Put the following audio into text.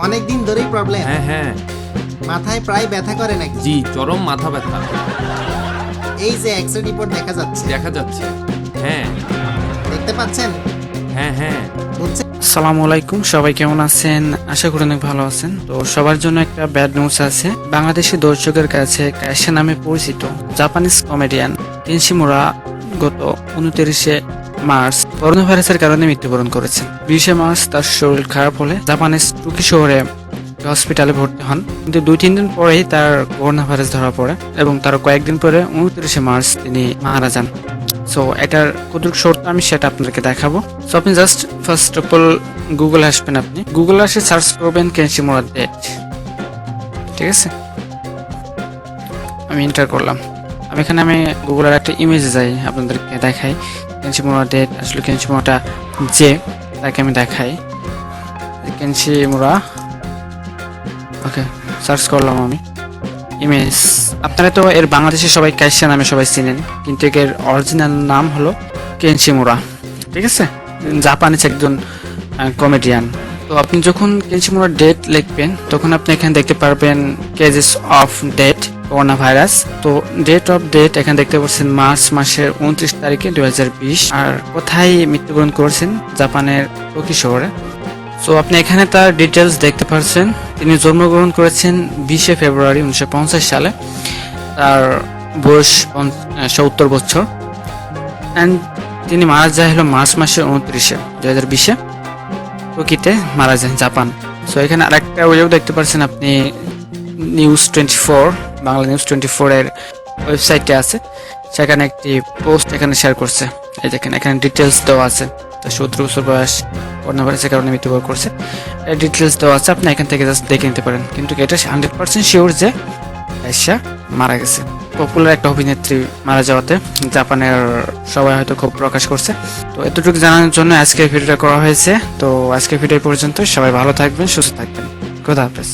অনেক দিন ধরেই প্রবলেম। হ্যাঁ হ্যাঁ মাথায় প্রায় ব্যথা করে নাকি? জি, চরম মাথা ব্যথা এই যে এক্স-রে রিপোর্ট দেখা যাচ্ছে। দেখা যাচ্ছে। হ্যাঁ দেখতে পাচ্ছেন? হ্যাঁ হ্যাঁ বুঝছেন? আসসালামু আলাইকুম, সবাই কেমন আছেন? আশা করি অনেক ভালো আছেন। তো সবার জন্য একটা ব্যাড নিউজ আছে। বাংলাদেশি দর্শকের কাছে কাইশা নামে পরিচিত জাপানিজ কমেডিয়ান শিমুরা গত 29 মার্চ করোনা ভাইরাসের কারণে মৃত্যুবরণ করেছেন। 20 মার্চ তার শরীর খারাপ হলে জাপানের টোকিও শহরে হসপিটালে ভর্তি হন, কিন্তু 2-3 দিন পরেই তার করোনা ভাইরাস ধরা পড়ে এবং তার কয়েকদিন পরে 29 মার্চ তিনি মারা যান। সো এটার কতটুকু সত্য আমি সেটা আপনাদেরকে দেখাবো। সো আপনি জাস্ট ফার্স্ট অফ অল গুগলে আসবেন, আপনি গুগলে আসে সার্চ করবেন শিমুরা ডেট। ঠিক আছে, আমি এন্টার করলাম। আমি গুগলের একটা ইমেজে যাই, আপনাদেরকে দেখাই শিমুরা ডেট। আসলে শিমুরাটা যে তাকে আমি দেখাই শিমুরা। ওকে, সার্চ করলাম আমি ইমেজ। আপনারা তো এর বাংলাদেশে সবাই কাইশা নামে সবাই চিনেন, কিন্তু এর অরিজিনাল নাম হলো শিমুরা। ঠিক আছে, জাপানিজ একজন কমেডিয়ান। তো আপনি যখন শিমুরা ডেট লিখবেন তখন আপনি এখানে দেখতে পারবেন cases of date corona virus. তো ডেট অফ ডেট এখানে দেখতে পাচ্ছেন মার্চ মাসের 29 তারিখে 2020। আর কোথায় মৃত্যুবরণ করেছেন? জাপানের টোকিও শহরে। সো আপনি এখানে তার ডিটেলস দেখতে পাচ্ছেন। তিনি জন্মগ্রহণ করেছেন 20 ফেব্রুয়ারি 1950 সালে। তার বয়স 70 বছর। অ্যান্ড তিনি মারা যায় হলো মার্চ মাসের 29-এ 2020-এ টোকিওতে মারা যান, জাপান। সো এখানে আরেকটা ওয়েও দেখতে পাচ্ছেন আপনি, নিউজ 24 বাংলা নিউজ 24 এর ওয়েবসাইটে আছে, সেখানে একটি পোস্ট এখানে শেয়ার করছে। এই দেখেন এখানে ডিটেলস দেওয়া আছে। তার 70 বছর বয়স, করোনা ভাইরাসের কারণে মৃত্যুবরণ করছে, এর ডিটেলস দেওয়া আছে। আপনি এখান থেকে জাস্ট দেখে নিতে পারেন। কিন্তু এটা 100% শিওর যে কাইশা মারা গেছে। পপুলার একটা অভিনেত্রী মারা যাওয়াতে জাপানের সবাই হয়তো খুব প্রকাশ করছে। তো এতটুকু জানানোর জন্য আজকের ভিডিওটা করা হয়েছে। তো আজকের ভিডিও পর্যন্ত, সবাই ভালো থাকবেন, সুস্থ থাকবেন। খোদা হাফেজ।